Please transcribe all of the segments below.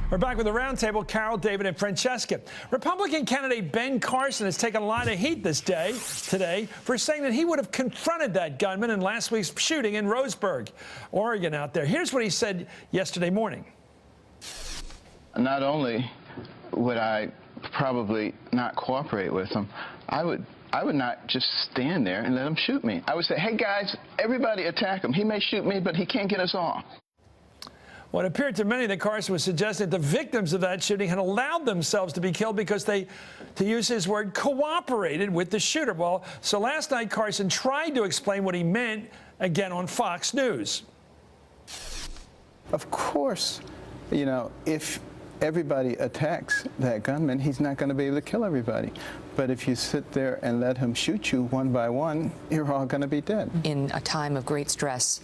We're back with the roundtable. Carol, David, and Francesca. Republican candidate Ben Carson has taken a lot of heat today for saying that he would have confronted that gunman in last week's shooting in Roseburg, Oregon out there. Here's what he said yesterday morning. Not only would I probably not cooperate with him, I would not just stand there and let him shoot me. I would say, hey, guys, everybody attack him. He may shoot me, but he can't get us all. Well, it appeared to many that Carson was suggesting the victims of that shooting had allowed themselves to be killed because they, to use his word, cooperated with the shooter. Well, so last night Carson tried to explain what he meant again on Fox News. Of course, you know, if everybody attacks that gunman, he's not going to be able to kill everybody. But if you sit there and let him shoot you one by one, you're all going to be dead. In a time of great stress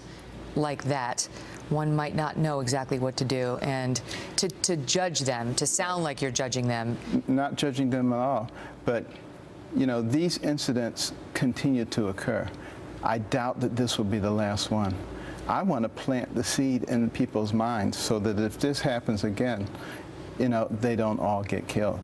like that, one might not know exactly what to do, and to judge them, to sound like you're judging them. Not judging them at all, but, you know, these incidents continue to occur. I doubt that this will be the last one. I want to plant the seed in people's minds so that if this happens again, you know, they don't all get killed.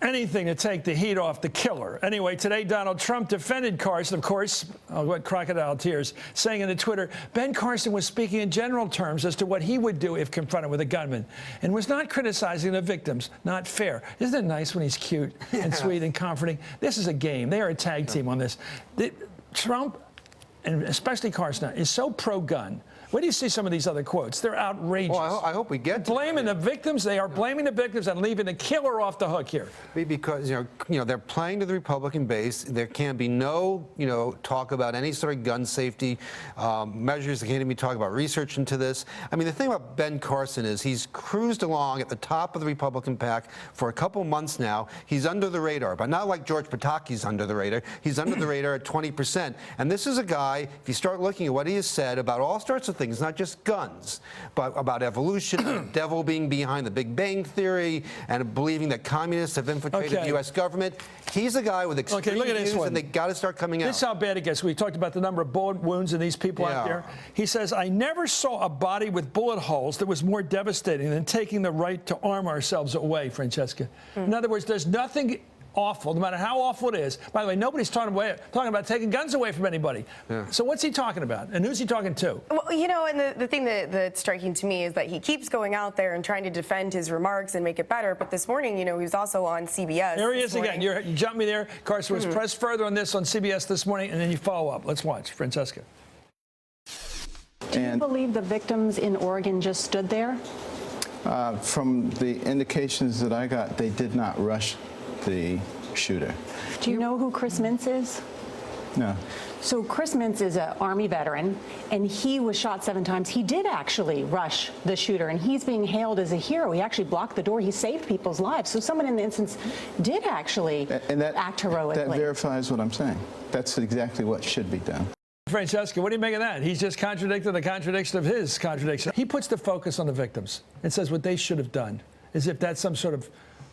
Anything to take the heat off the killer. Anyway, today Donald Trump defended Carson, of course, what crocodile tears, saying in the Twitter, Ben Carson was speaking in general terms as to what he would do if confronted with a gunman and was not criticizing the victims. Not fair. Isn't it nice when he's cute and sweet and comforting? This is a game. They are a tag team on this. Trump, and especially Carson, is so pro-gun. Where do you see some of these other quotes? They're outrageous. Well, I hope we get to blaming the victims. They are blaming the victims and leaving the killer off the hook here. Because you know they're playing to the Republican base. There can be no talk about any sort of gun safety measures. There can't even be talk about research into this. I mean, the thing about Ben Carson is he's cruised along at the top of the Republican pack for a couple months now. He's under the radar, but not like George Pataki's under the radar. He's under the radar at 20%. And this is a guy, if you start looking at what he has said about all sorts of things, not just guns, but about evolution, the devil being behind the Big Bang Theory, and believing that communists have infiltrated the U.S. government. He's a guy with extreme views, and they got to start coming out. This is how bad it gets. We talked about the number of bullet wounds in these people out there. He says, I never saw a body with bullet holes that was more devastating than taking the right to arm ourselves away, Francesca. In other words, there's nothing awful, no matter how awful it is. By the way, nobody's talking about taking guns away from anybody. So what's he talking about? And who's he talking to? Well, you know, and the thing that's striking to me is that he keeps going out there and trying to defend his remarks and make it better. But this morning, you know, he was also on CBS. There he is again. You jumped me there. Carson was pressed further on this on CBS this morning, and then you follow up. Let's watch. Francesca. Do you believe the victims in Oregon just stood there? From the indications that I got, they did not rush the shooter. Do you know who Chris Mintz is? No. So Chris Mintz is an Army veteran, and he was shot 7 times. He did actually rush the shooter, and he's being hailed as a hero. He actually blocked the door. He saved people's lives. So someone in the instance did actually act heroically. That verifies what I'm saying. That's exactly what should be done. Francesca, what do you make of that? He's just contradicting the contradiction of his contradiction. He puts the focus on the victims and says what they should have done, as if that's some sort of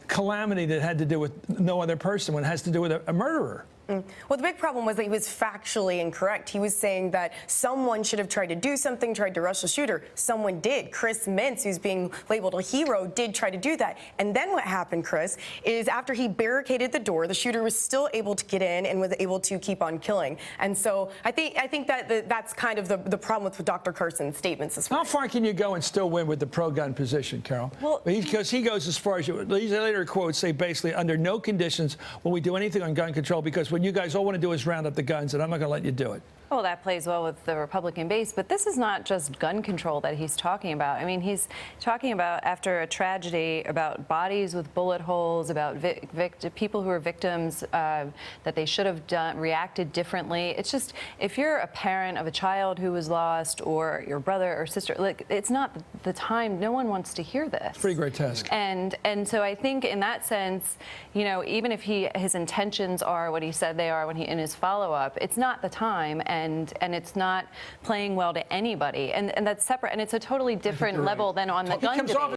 calamity that had to do with no other person when it has to do with a murderer. Well, the big problem was that he was factually incorrect. He was saying that someone should have tried to do something, tried to rush the shooter. Someone did. Chris Mintz, who's being labeled a hero, did try to do that. And then what happened, Chris, is after he barricaded the door, the shooter was still able to get in and was able to keep on killing. And so I think that that's kind of the problem with Dr. Carson's statements this morning. How far can you go and still win with the pro-gun position, Carol? Well, because he goes as far as these later quotes say basically, under no conditions will we do anything on gun control, because when you guys all want to do is round up the guns, and I'm not going to let you do it. Well, that plays well with the Republican base, but this is not just gun control that he's talking about. I mean, he's talking about, after a tragedy, about bodies with bullet holes, about people who are victims, that they should have reacted differently. It's just, if you're a parent of a child who was lost, or your brother or sister, like, it's not the time. No one wants to hear this. It's pretty grotesque. And so I think in that sense, you know, even if his intentions are what he said they are in his follow-up, it's not the time. And it's not playing well to anybody, and that's separate, and it's a totally different level than on the gun debate.